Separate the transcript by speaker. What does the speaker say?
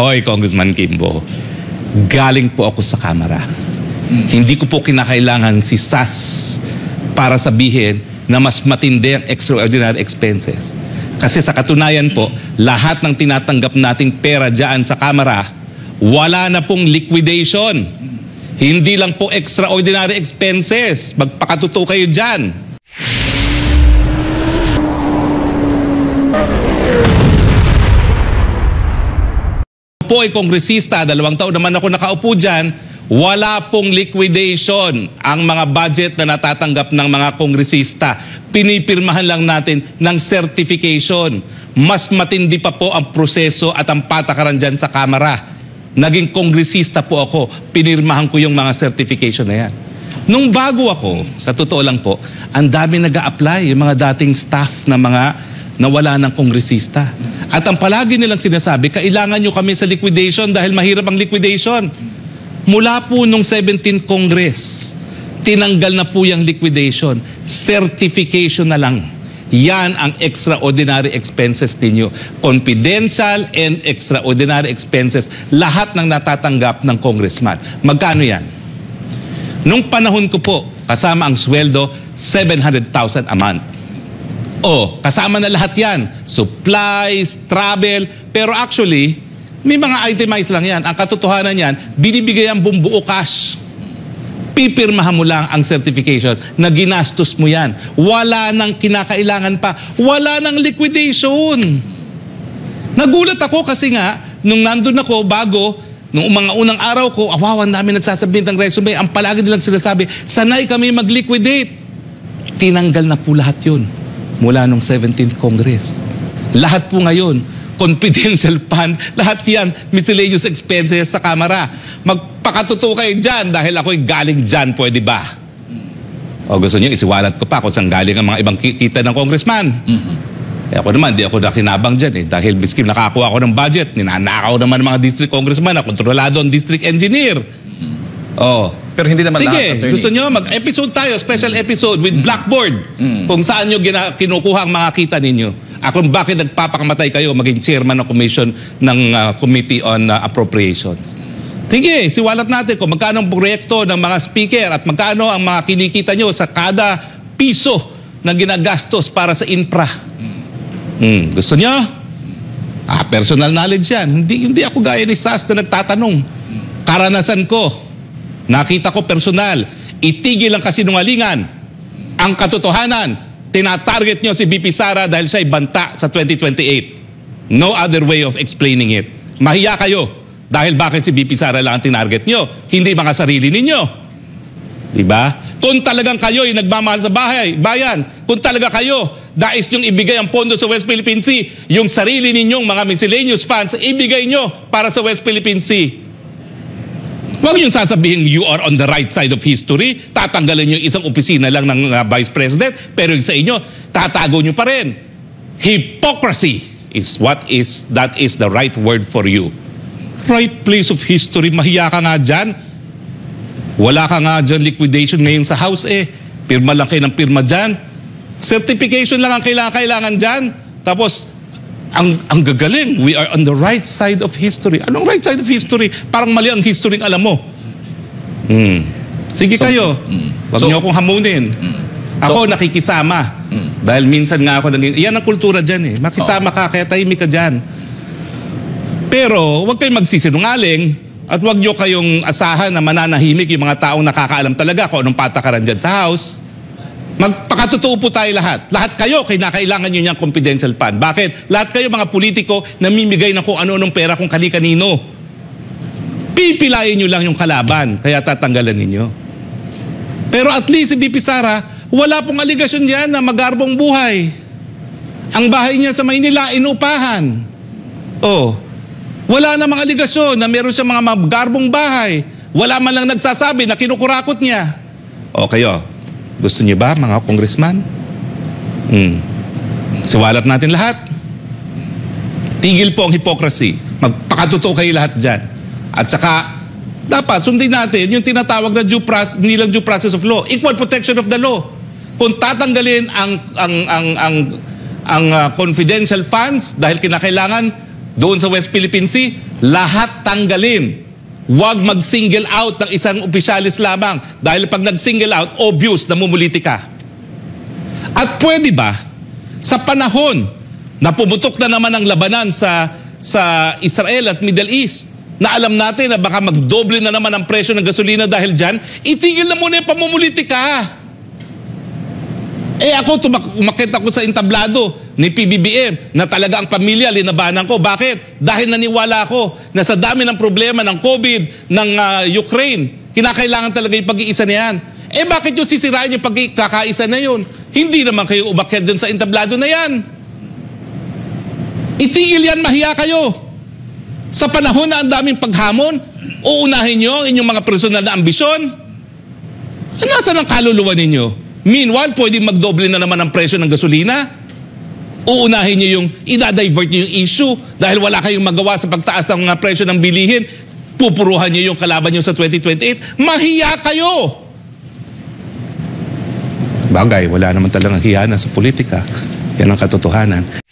Speaker 1: Hoy, Congressman Kimbo, galing po ako sa Kamara. Hindi ko po kinakailangan si SAS para sabihin na mas matindi ang extraordinary expenses. Kasi sa katunayan po, lahat ng tinatanggap nating pera dyan sa Kamara, wala na pong liquidation. Hindi lang po extraordinary expenses. Magpakatuto kayo dyan. Po ay kongresista, 2 taon naman ako nakaupo dyan, wala pong liquidation ang mga budget na natatanggap ng mga kongresista. Pinipirmahan lang natin ng certification. Mas matindi pa po ang proseso at ang patakaran dyan sa Kamara. Naging kongresista po ako, pinirmahan ko yung mga certification na yan. Nung bago ako, sa totoo lang po, ang dami nag-a-apply, yung mga dating staff na mga nawala ng kongresista. At ang palagi nilang sinasabi, kailangan nyo kami sa liquidation dahil mahirap ang liquidation. Mula po nung 17th Congress, tinanggal na po yung liquidation. Certification na lang. Yan ang extraordinary expenses ninyo. Confidential and extraordinary expenses. Lahat ng natatanggap ng congressman. Magkano yan? Nung panahon ko po, kasama ang sweldo, 700,000 a month. Kasama na lahat yan. Supplies, travel. Pero actually, may mga itemized lang yan. Ang katotohanan yan, binibigay ang bumbuo cash. Pipirmahan mo lang ang certification na ginastos mo yan. Wala nang kinakailangan pa. Wala nang liquidation. Nagulat ako kasi nga, nung nandun ako bago, nung mga unang araw ko, awawan namin nagsasabit ng resume, ang palagi nilang sinasabi, sanay kami mag-liquidate. Tinanggal na po lahat yun. Mula nung 17th Congress. Lahat po ngayon, confidential fund, lahat yan, miscellaneous expenses sa Kamara. Magpakatuto kayo dyan dahil ako'y galing dyan, pwede ba? O gusto nyo, isiwalat ko pa kung saan galing ang mga ibang kita ng congressman. Ako naman, di ako nakinabang dyan dahil miskin nakakuha ako ng budget, ninanakaw naman ng mga district congressman, kontrolado ang district engineer.
Speaker 2: Pero hindi naman lahat,
Speaker 1: Sige, gusto nyo, mag-episode tayo, special episode with Blackboard. Kung saan nyo kinukuha ang mga kita ninyo. Kung bakit nagpapakamatay kayo maging chairman ng commission ng Committee on Appropriations. Sige, siwalat natin kung magkano ang proyekto ng mga speaker at magkano ang mga kinikita nyo sa kada piso na ginagastos para sa infra. Gusto nyo? Personal knowledge yan. Hindi ako gaya ni SAS na nagtatanong. Karanasan ko. Nakita ko personal, itigil ang kasinungalingan. Ang katotohanan, tinatarget nyo si VP Sara dahil siya'y banta sa 2028. No other way of explaining it. Mahiya kayo dahil bakit si VP Sara lang ang tinarget nyo, hindi mga sarili ninyo. Diba? Kung talagang kayo'y nagmamahal sa bayan, kung talaga kayo, dais nyong ibigay ang pondo sa West Philippine Sea, yung sarili ninyong mga miscellaneous funds, ibigay nyo para sa West Philippine Sea. Huwag yung sasabihin you are on the right side of history, tatanggalin nyo isang opisina lang ng Vice President, pero yung sa inyo, tatago nyo pa rin. Hypocrisy that is the right word for you. Right place of history, mahiya ka nga dyan. Wala ka nga dyan liquidation ngayon sa House Pirma lang kayo ng pirma dyan. Certification lang ang kailangan dyan. Tapos, ang gagaling, we are on the right side of history. Anong right side of history? Parang mali ang history alam mo. Sige kayo. Huwag niyo akong hamunin. Ako nakikisama. Dahil minsan nga ako yan ang kultura dyan Makisama ka, kaya tahimik ka dyan. Pero huwag kayong magsisinungaling at huwag niyo kayong asahan na mananahimik yung mga taong nakakaalam talaga kung anong patakaran dyan sa House. Magpakatotoo po tayo lahat. Lahat kayo, kailangan nyo niyang confidential fund. Bakit? Lahat kayo mga politiko namimigay na kung ano-anong pera kung kani-kanino. Pipilayin nyo lang yung kalaban, kaya tatanggalan ninyo. Pero at least si VP Sara, wala pong aligasyon diyan na magarbong buhay. Ang bahay niya sa Maynila, inuupahan. Wala namang aligasyon na meron siya mga magarbong bahay. Wala man lang nagsasabi na kinukurakot niya. Kayo. Gusto niyo ba, mga congressman? Siwalat natin lahat. Tigil po ang hypocrisy. Magpakatotoo kayo lahat dyan. At saka, dapat sundin natin yung tinatawag na due process, hindi lang due process of law, equal protection of the law. Kung tatanggalin ang confidential funds dahil kinakailangan doon sa West Philippine Sea, lahat tanggalin. Huwag mag-single out ng isang opisyalis lamang. Dahil pag nag-single out, obvious na mumuliti ka. At pwede ba, sa panahon na pumutok na naman ang labanan sa Israel at Middle East, na alam natin na baka magdoble na naman ang presyo ng gasolina dahil dyan, itigil na muna yung pamumulitika. Ako, umakit ako sa entablado ni PBBM na talaga ang pamilya, linabanan ko. Bakit? Dahil naniwala ako na sa dami ng problema ng COVID, ng Ukraine, kinakailangan talaga yung pag-iisa na yan. Bakit yung sisirain yung pagkakaisa na yun? Hindi naman kayo umakyat dyan sa entablado na yan. Itigil yan, mahiya kayo. Sa panahon na ang daming paghamon, uunahin nyo ang inyong mga personal na ambisyon. Nasaan ang kaluluwa ninyo? Meanwhile, pwedeng magdoble na naman ang presyo ng gasolina. Uunahin nyo yung, idadivert nyo yung issue dahil wala kayong magawa sa pagtaas ng mga presyo ng bilihin. Pupuruhan nyo yung kalaban nyo sa 2028. Mahiya kayo! Bagay, wala naman talagang hiya na sa politika. Yan ang katotohanan.